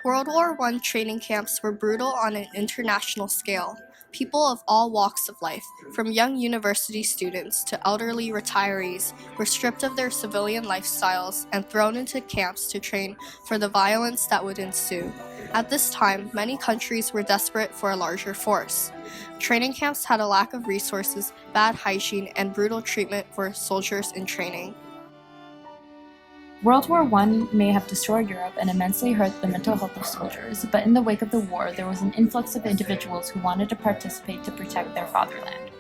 World War I training camps were brutal on an international scale. People of all walks of life, from young university students to elderly retirees, were stripped of their civilian lifestyles and thrown into camps to train for the violence that would ensue. At this time, many countries were desperate for a larger force. Training camps had a lack of resources, bad hygiene, and brutal treatment for soldiers in training. World War I may have destroyed Europe and immensely hurt the mental health of soldiers, but in the wake of the war, there was an influx of individuals who wanted to participate to protect their fatherland.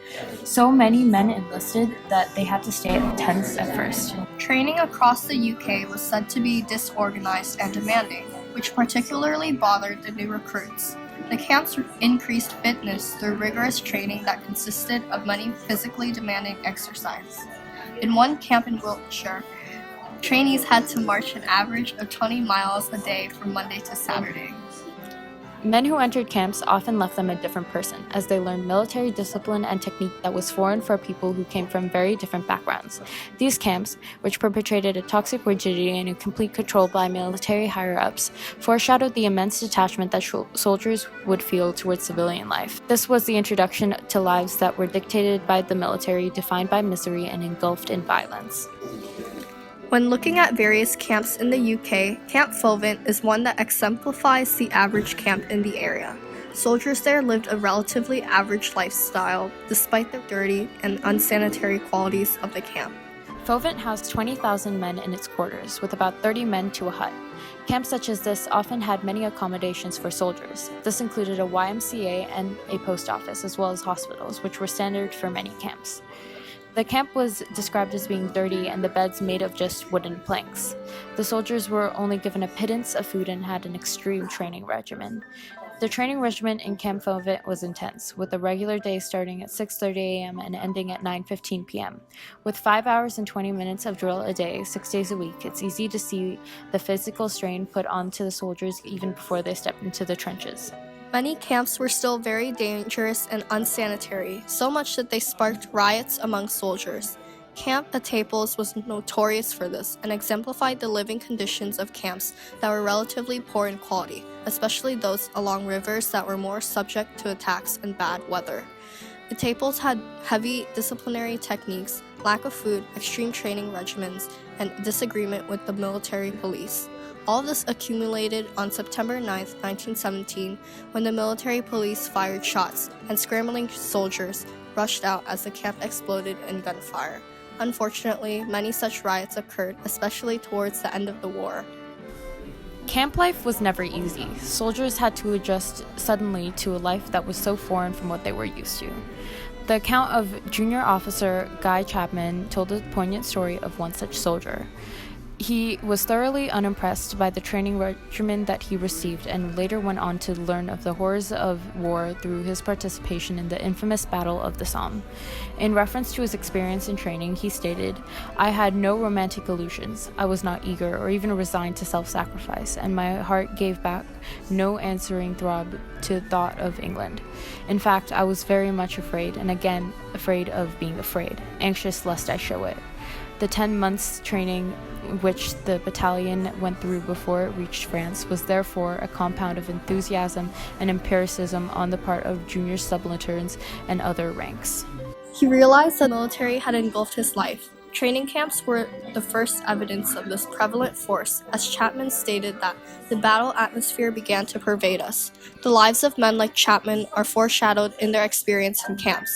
So many men enlisted that they had to stay at tents at first. Training across the UK was said to be disorganized and demanding, which particularly bothered the new recruits. The camps increased fitness through rigorous training that consisted of many physically demanding exercises. In one camp in Wiltshire, trainees had to march an average of 20 miles a day from Monday to Saturday. Men who entered camps often left them a different person, as they learned military discipline and technique that was foreign for people who came from very different backgrounds. These camps, which perpetrated a toxic rigidity and a complete control by military higher-ups, foreshadowed the immense detachment that soldiers would feel towards civilian life. This was the introduction to lives that were dictated by the military, defined by misery, and engulfed in violence. When looking at various camps in the UK, Camp Fovant is one that exemplifies the average camp in the area. Soldiers there lived a relatively average lifestyle, despite the dirty and unsanitary qualities of the camp. Fovant housed 20,000 men in its quarters, with about 30 men to a hut. Camps such as this often had many accommodations for soldiers. This included a YMCA and a post office, as well as hospitals, which were standard for many camps. The camp was described as being dirty and the beds made of just wooden planks. The soldiers were only given a pittance of food and had an extreme training regimen. The training regimen in Camp Fovant was intense, with a regular day starting at 6:30 a.m. and ending at 9:15 p.m. With 5 hours and 20 minutes of drill a day, 6 days a week, it's easy to see the physical strain put onto the soldiers even before they stepped into the trenches. Many camps were still very dangerous and unsanitary, so much that they sparked riots among soldiers. Camp Etaples was notorious for this and exemplified the living conditions of camps that were relatively poor in quality, especially those along rivers that were more subject to attacks and bad weather. Etaples had heavy disciplinary techniques, lack of food, extreme training regimens, and disagreement with the military police. All of this accumulated on September 9, 1917, when the military police fired shots and scrambling soldiers rushed out as the camp exploded in gunfire. Unfortunately, many such riots occurred, especially towards the end of the war. Camp life was never easy. Soldiers had to adjust suddenly to a life that was so foreign from what they were used to. The account of junior officer Guy Chapman told a poignant story of one such soldier. He was thoroughly unimpressed by the training regimen that he received and later went on to learn of the horrors of war through his participation in the infamous Battle of the Somme. In reference to his experience in training, he stated, "I had no romantic illusions. I was not eager or even resigned to self-sacrifice, and my heart gave back no answering throb to thought of England. In fact, I was very much afraid, and again afraid of being afraid, anxious lest I show it." The 10 months training which the battalion went through before it reached France was therefore a compound of enthusiasm and empiricism on the part of junior subalterns and other ranks. He realized the military had engulfed his life. Training camps were the first evidence of this prevalent force, as Chapman stated that the battle atmosphere began to pervade us. The lives of men like Chapman are foreshadowed in their experience in camps.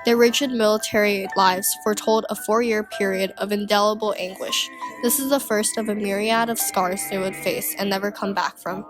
Their rigid military lives foretold a 4-year period of indelible anguish. This is the first of a myriad of scars they would face and never come back from.